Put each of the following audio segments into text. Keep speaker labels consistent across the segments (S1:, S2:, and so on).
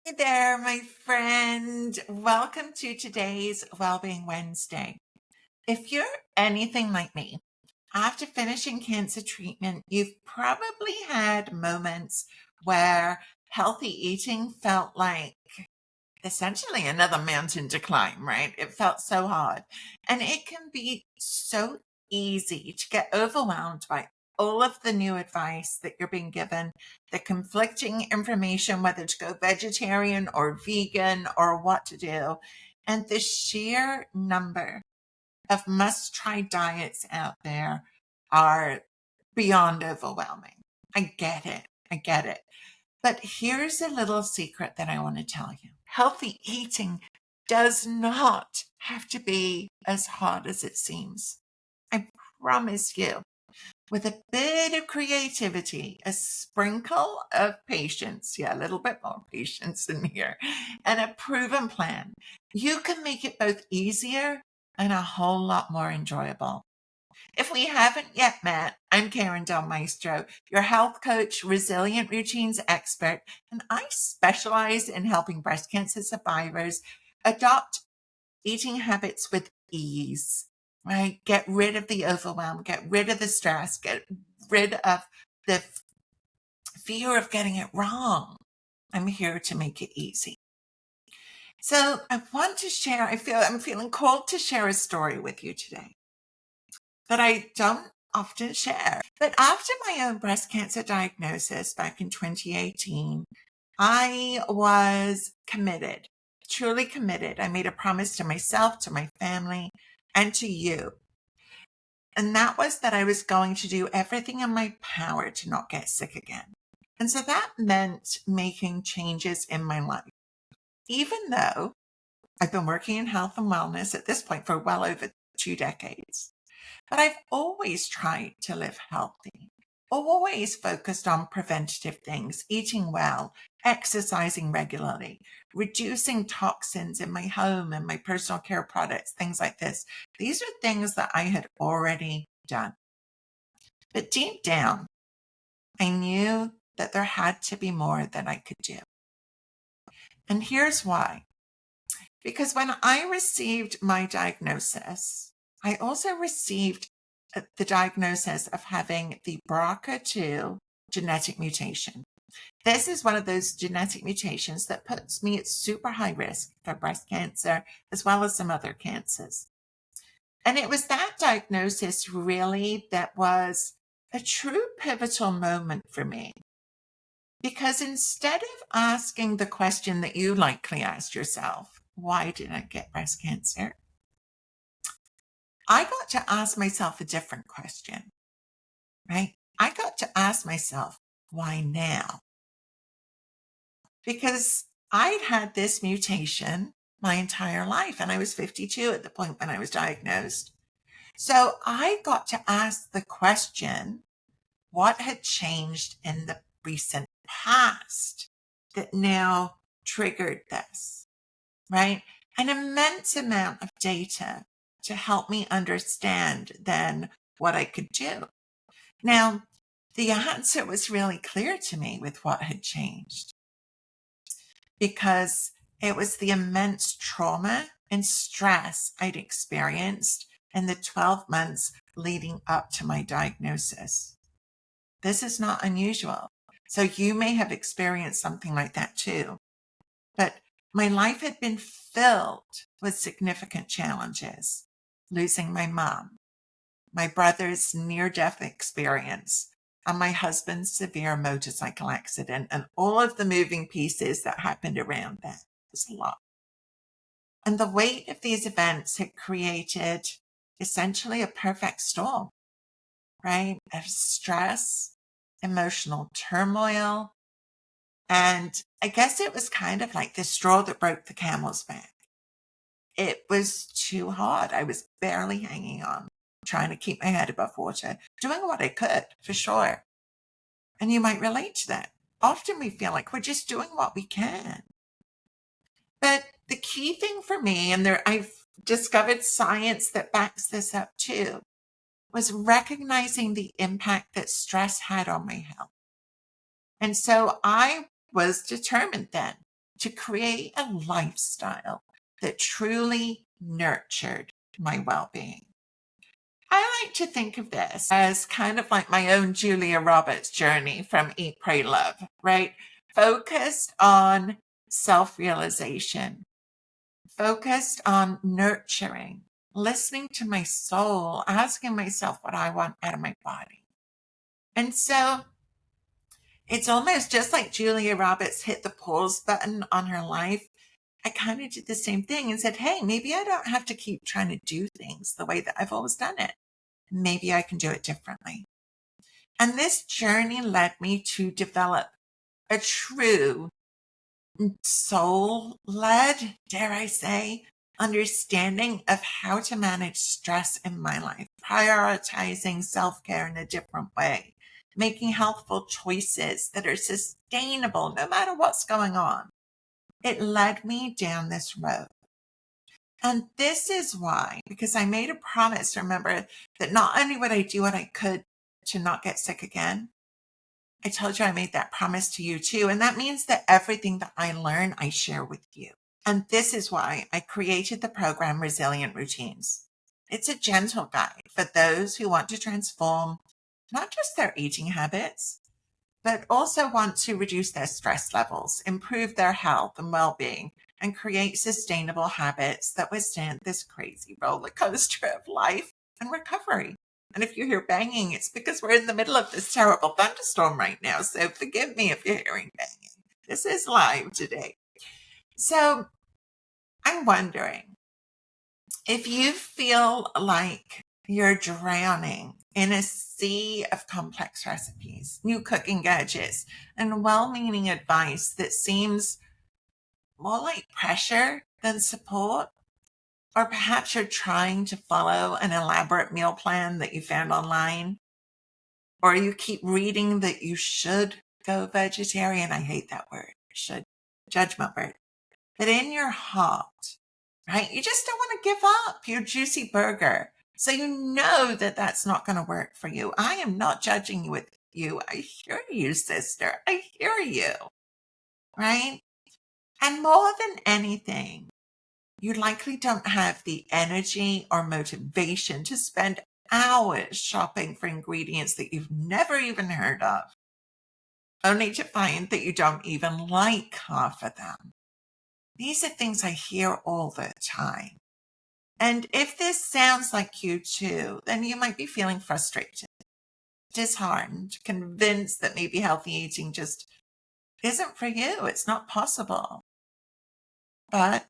S1: Hey there, my friend. Welcome to today's Wellbeing Wednesday. If you're anything like me, after finishing cancer treatment, you've probably had moments where healthy eating felt like essentially another mountain to climb, right? It felt so hard. And it can be so easy to get overwhelmed by all of the new advice that you're being given, the conflicting information, whether to go vegetarian or vegan or what to do, and the sheer number of must try diets out there are beyond overwhelming. I get it. I get it. But here's a little secret that I want to tell you. Healthy eating does not have to be as hard as it seems. I promise you, with a bit of creativity, a sprinkle of patience, yeah, a little bit more patience in here, and a proven plan, you can make it both easier and a whole lot more enjoyable. If we haven't yet met, I'm Karen Del Maestro, your health coach, resilient routines expert, and I specialize in helping breast cancer survivors adopt eating habits with ease, right? Get rid of the overwhelm, get rid of the stress, get rid of the fear of getting it wrong. I'm here to make it easy. So I want to share, I'm feeling called to share a story with you today that I don't often share. But after my own breast cancer diagnosis back in 2018, I was committed, truly committed. I made a promise to myself, to my family, and to you. And that was that I was going to do everything in my power to not get sick again. And so that meant making changes in my life. Even though I've been working in health and wellness at this point for well over 2 decades. But I've always tried to live healthy, always focused on preventative things, eating well, exercising regularly, reducing toxins in my home and my personal care products, things like this. These are things that I had already done. But deep down, I knew that there had to be more that I could do. And here's why. Because when I received my diagnosis, I also received the diagnosis of having the BRCA2 genetic mutation. This is one of those genetic mutations that puts me at super high risk for breast cancer, as well as some other cancers. And it was that diagnosis really that was a true pivotal moment for me. Because instead of asking the question that you likely asked yourself, why did I get breast cancer? I got to ask myself a different question, right? I got to ask myself, why now? Because I'd had this mutation my entire life, and I was 52 at the point when I was diagnosed. So I got to ask the question, what had changed in the recent past that now triggered this, right? An immense amount of data to help me understand then what I could do. Now, the answer was really clear to me with what had changed because it was the immense trauma and stress I'd experienced in the 12 months leading up to my diagnosis. This is not unusual. So you may have experienced something like that too. But my life had been filled with significant challenges. Losing my mom, my brother's near-death experience, and my husband's severe motorcycle accident, and all of the moving pieces that happened around that. It was a lot. And the weight of these events had created essentially a perfect storm, right? Of stress, emotional turmoil, and I guess it was kind of like the straw that broke the camel's back. It was too hard. I was barely hanging on, trying to keep my head above water, doing what I could, for sure. And you might relate to that. Often we feel like we're just doing what we can. But the key thing for me, and I've discovered science that backs this up too, was recognizing the impact that stress had on my health. And so I was determined then to create a lifestyle that truly nurtured my well-being. I like to think of this as kind of like my own Julia Roberts journey from Eat, Pray, Love, right? Focused on self-realization, focused on nurturing, listening to my soul, asking myself what I want out of my body. And so it's almost just like Julia Roberts hit the pause button on her life. I kind of did the same thing and said, hey, maybe I don't have to keep trying to do things the way that I've always done it. Maybe I can do it differently. And this journey led me to develop a true soul-led, dare I say, understanding of how to manage stress in my life, prioritizing self-care in a different way, making healthful choices that are sustainable no matter what's going on. It led me down this road. And this is why, because I made a promise, remember, that not only would I do what I could to not get sick again, I told you I made that promise to you too. And that means that everything that I learn, I share with you. And this is why I created the program Resilient Routines. It's a gentle guide for those who want to transform not just their eating habits, but also want to reduce their stress levels, improve their health and well-being, and create sustainable habits that withstand this crazy roller coaster of life and recovery. And if you hear banging, it's because we're in the middle of this terrible thunderstorm right now. So forgive me if you're hearing banging. This is live today. So I'm wondering if you feel like you're drowning in a sea of complex recipes, new cooking gadgets, and well-meaning advice that seems more like pressure than support. Or perhaps you're trying to follow an elaborate meal plan that you found online. Or you keep reading that you should go vegetarian. I hate that word. Should. Judgment word. But in your heart, right, you just don't want to give up your juicy burger. So you know that that's not going to work for you. I am not judging you with you. I hear you, sister. I hear you. Right? And more than anything, you likely don't have the energy or motivation to spend hours shopping for ingredients that you've never even heard of, only to find that you don't even like half of them. These are things I hear all the time. And if this sounds like you too, then you might be feeling frustrated, disheartened, convinced that maybe healthy eating just isn't for you. It's not possible. But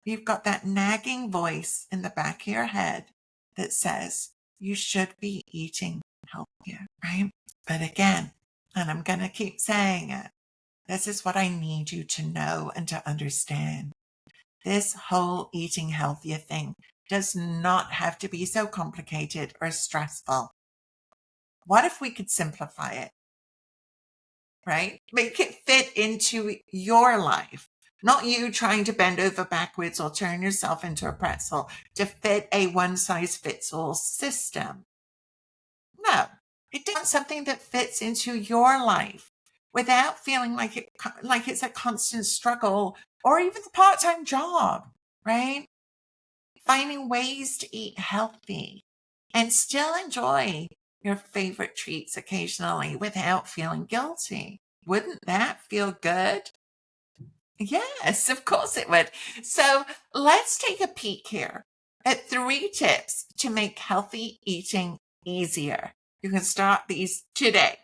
S1: you've got that nagging voice in the back of your head that says you should be eating healthier, right? But again, and I'm going to keep saying it, this is what I need you to know and to understand. This whole eating healthier thing does not have to be so complicated or stressful. What if we could simplify it, right? Make it fit into your life. Not you trying to bend over backwards or turn yourself into a pretzel to fit a one-size-fits-all system. No, it does something that fits into your life without feeling like it's a constant struggle or even a part-time job, right? Finding ways to eat healthy and still enjoy your favorite treats occasionally without feeling guilty. Wouldn't that feel good? Yes, of course it would. So let's take a peek here at 3 tips to make healthy eating easier. You can start these today.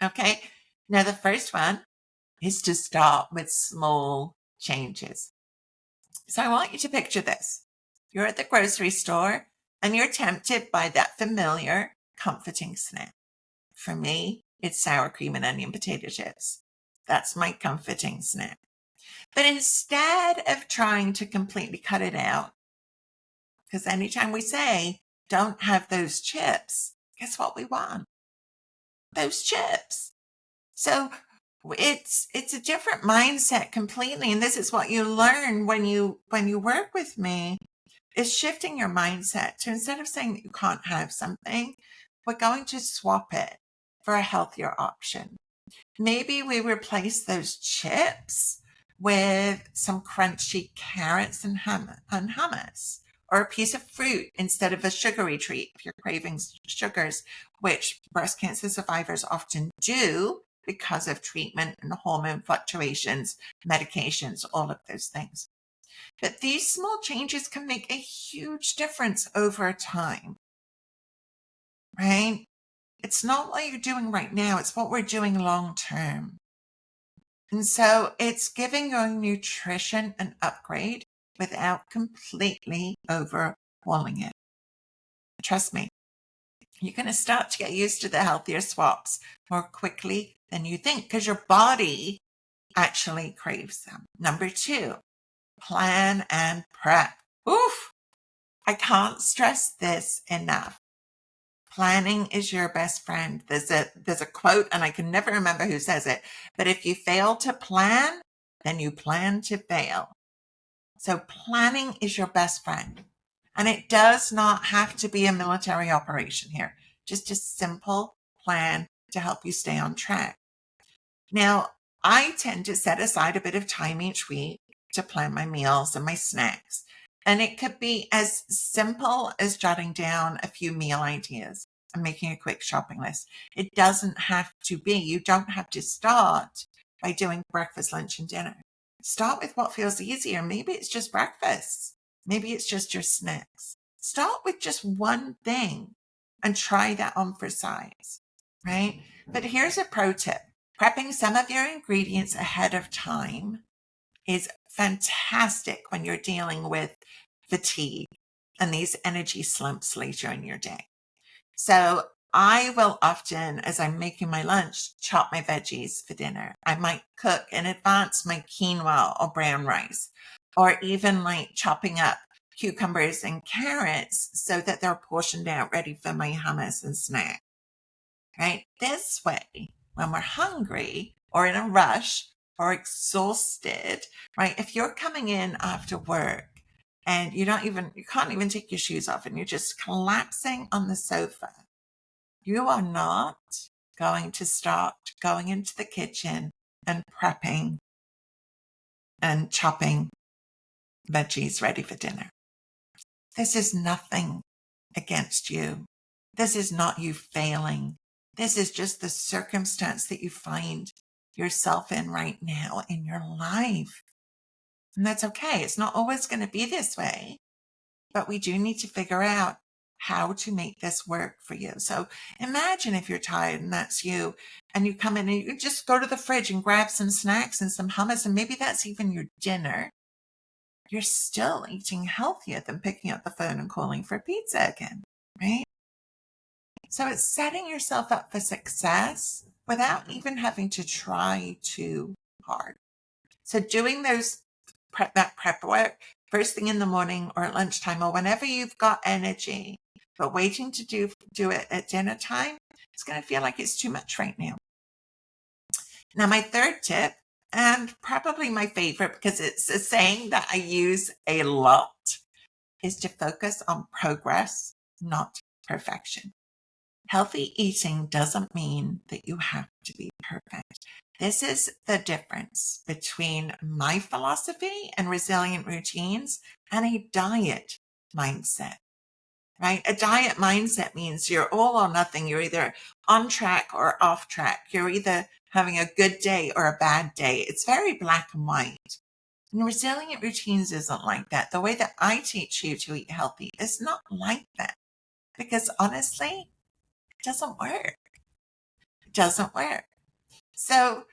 S1: Okay. Now, the first one is to start with small changes. So I want you to picture this. You're at the grocery store and you're tempted by that familiar, comforting snack. For me, it's sour cream and onion potato chips. That's my comforting snack. But instead of trying to completely cut it out, because anytime we say, don't have those chips, guess what we want? Those chips. So it's a different mindset completely. And this is what you learn when you work with me, is shifting your mindset to, instead of saying that you can't have something, we're going to swap it for a healthier option. Maybe we replace those chips with some crunchy carrots and hummus, or a piece of fruit instead of a sugary treat if you're craving sugars, which breast cancer survivors often do because of treatment and hormone fluctuations, medications, all of those things. But these small changes can make a huge difference over time, right? It's not what you're doing right now, it's what we're doing long term. And so it's giving your nutrition an upgrade without completely overhauling it. Trust me, you're going to start to get used to the healthier swaps more quickly than you think because your body actually craves them. Number 2, plan and prep. Oof! I can't stress this enough. Planning is your best friend. There's a quote, and I can never remember who says it, but if you fail to plan, then you plan to fail. So planning is your best friend. And it does not have to be a military operation here. Just a simple plan to help you stay on track. Now, I tend to set aside a bit of time each week to plan my meals and my snacks. And it could be as simple as jotting down a few meal ideas and making a quick shopping list. It doesn't have to be. You don't have to start by doing breakfast, lunch, and dinner. Start with what feels easier. Maybe it's just breakfast. Maybe it's just your snacks. Start with just one thing and try that on for size, right? But here's a pro tip. Prepping some of your ingredients ahead of time is fantastic when you're dealing with fatigue and these energy slumps later in your day. So I will often, as I'm making my lunch, chop my veggies for dinner. I might cook in advance my quinoa or brown rice, or even like chopping up cucumbers and carrots so that they're portioned out ready for my hummus and snack. Right? This way, when we're hungry or in a rush or exhausted, right? If you're coming in after work and you can't even take your shoes off and you're just collapsing on the sofa, you are not going to start going into the kitchen and prepping and chopping veggies ready for dinner. This is nothing against you. This is not you failing. This is just the circumstance that you find yourself in right now in your life. And that's okay. It's not always going to be this way, but we do need to figure out how to make this work for you. So imagine if you're tired and that's you, and you come in and you just go to the fridge and grab some snacks and some hummus, and maybe that's even your dinner. You're still eating healthier than picking up the phone and calling for pizza again, right? So it's setting yourself up for success without even having to try too hard. So doing that prep work first thing in the morning or at lunchtime or whenever you've got energy, but waiting to do it at dinner time, it's going to feel like it's too much right now. Now, my third tip, and probably my favorite because it's a saying that I use a lot, is to focus on progress, not perfection. Healthy eating doesn't mean that you have to be perfect. This is the difference between my philosophy and resilient routines and a diet mindset, right? A diet mindset means you're all or nothing. You're either on track or off track. You're either having a good day or a bad day. It's very black and white. And resilient routines isn't like that. The way that I teach you to eat healthy is not like that. Because honestly, it doesn't work. It doesn't work. So,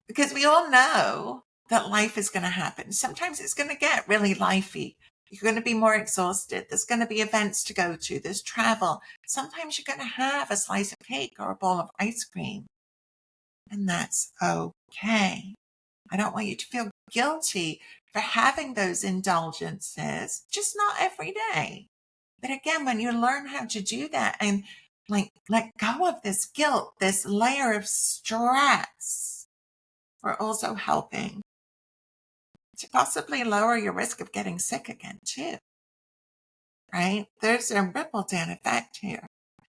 S1: because we all know that life is going to happen. Sometimes it's going to get really lifey. You're going to be more exhausted. There's going to be events to go to. There's travel. Sometimes you're going to have a slice of cake or a bowl of ice cream. And that's okay. I don't want you to feel guilty for having those indulgences, just not every day. But again, when you learn how to do that and like let go of this guilt, this layer of stress, we're also helping to possibly lower your risk of getting sick again too, right? There's a ripple down effect here.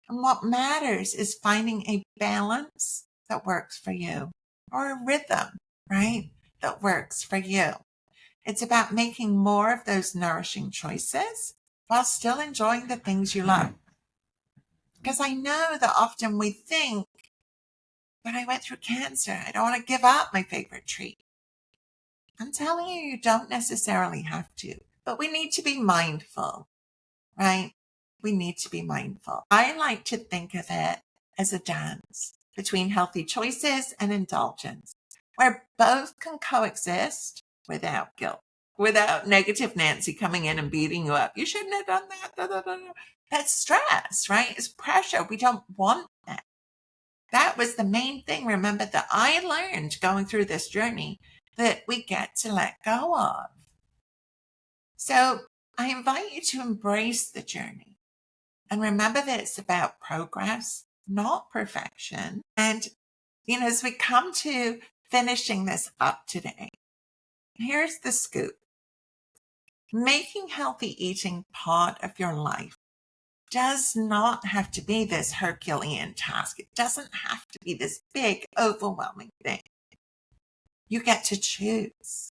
S1: And what matters is finding a balance that works for you or a rhythm, right? that works for you. It's about making more of those nourishing choices while still enjoying the things you love. Because I know that often we think, but I went through cancer, I don't want to give up my favorite treat. I'm telling you, you don't necessarily have to, but we need to be mindful, right? We need to be mindful. I like to think of it as a dance between healthy choices and indulgence, where both can coexist without guilt, without negative Nancy coming in and beating you up. You shouldn't have done that. Da, da, da, da. That's stress, right? It's pressure. We don't want that. That was the main thing, remember, that I learned going through this journey that we get to let go of. So I invite you to embrace the journey and remember that it's about progress, not perfection. And, as we come to finishing this up today, here's the scoop. Making healthy eating part of your life does not have to be this Herculean task. It doesn't have to be this big, overwhelming thing. You get to choose.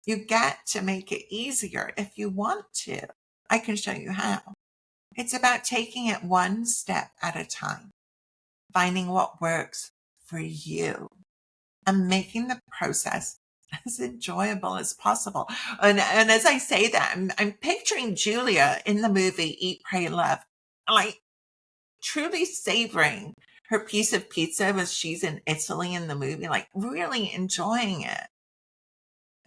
S1: You get to make it easier if you want to. I can show you how. It's about taking it one step at a time, finding what works for you, and making the process as enjoyable as possible. And as I say that, I'm picturing Julia in the movie Eat, Pray, Love, like truly savoring her piece of pizza as she's in Italy in the movie, like really enjoying it.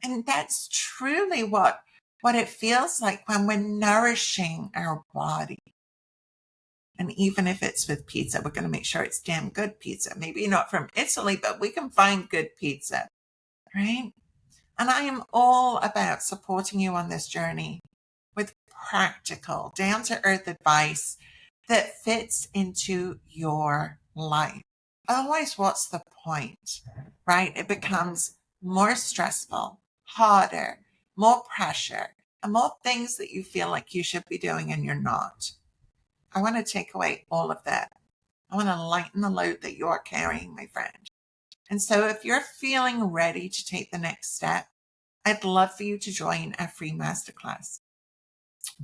S1: And that's truly what it feels like when we're nourishing our body. And even if it's with pizza, we're going to make sure it's damn good pizza. Maybe not from Italy, but we can find good pizza, right? And I am all about supporting you on this journey with practical, down-to-earth advice that fits into your life. Otherwise, what's the point, right? It becomes more stressful, harder, more pressure, and more things that you feel like you should be doing and you're not. I want to take away all of that. I want to lighten the load that you're carrying, my friend. And so if you're feeling ready to take the next step, I'd love for you to join our free masterclass.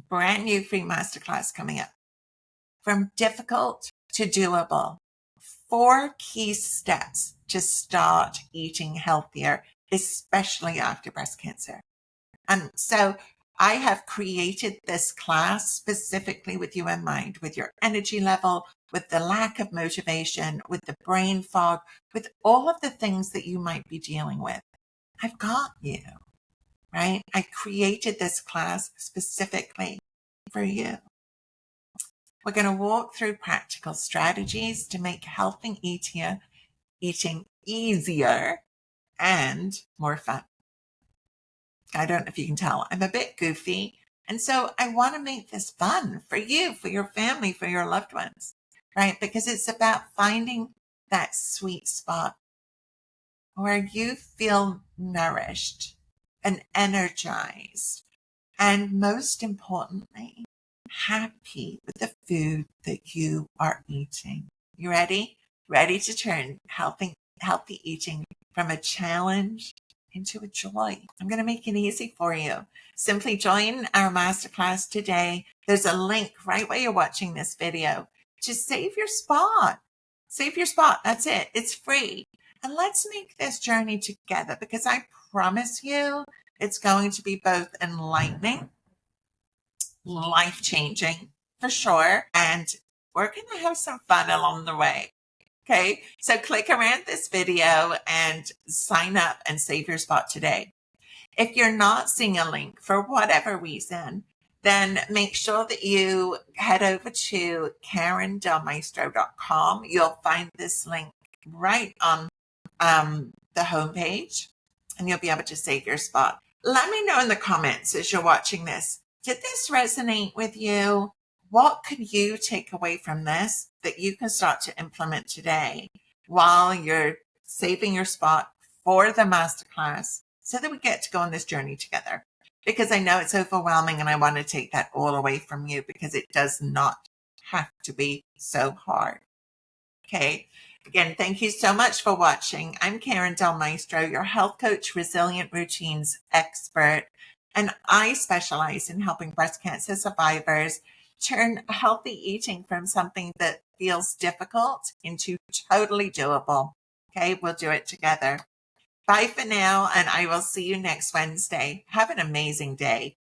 S1: Brand new free masterclass coming up. From difficult to doable. 4 key steps to start eating healthier, especially after breast cancer. And so I have created this class specifically with you in mind, with your energy level, with the lack of motivation, with the brain fog, with all of the things that you might be dealing with. I've got you, right? I created this class specifically for you. We're going to walk through practical strategies to make healthy eating easier and more fun. I don't know if you can tell, I'm a bit goofy. And so I want to make this fun for you, for your family, for your loved ones, right? Because it's about finding that sweet spot where you feel nourished and energized. And most importantly, happy with the food that you are eating. You ready? Ready to turn healthy eating from a challenge into a joy. I'm going to make it easy for you. Simply join our masterclass today. There's a link right where you're watching this video. Just save your spot. Save your spot. That's it. It's free. And let's make this journey together because I promise you it's going to be both enlightening, life-changing for sure, and we're going to have some fun along the way. Okay, so click around this video and sign up and save your spot today. If you're not seeing a link for whatever reason, then make sure that you head over to karendelmaestro.com. You'll find this link right on the homepage, and you'll be able to save your spot. Let me know in the comments as you're watching this. Did this resonate with you? What could you take away from this that you can start to implement today while you're saving your spot for the masterclass so that we get to go on this journey together? Because I know it's overwhelming and I want to take that all away from you because it does not have to be so hard. Okay. Again, thank you so much for watching. I'm Karen Del Maestro, your health coach, resilient routines expert, and I specialize in helping breast cancer survivors turn healthy eating from something that feels difficult into totally doable. Okay, we'll do it together. Bye for now, and I will see you next Wednesday. Have an amazing day.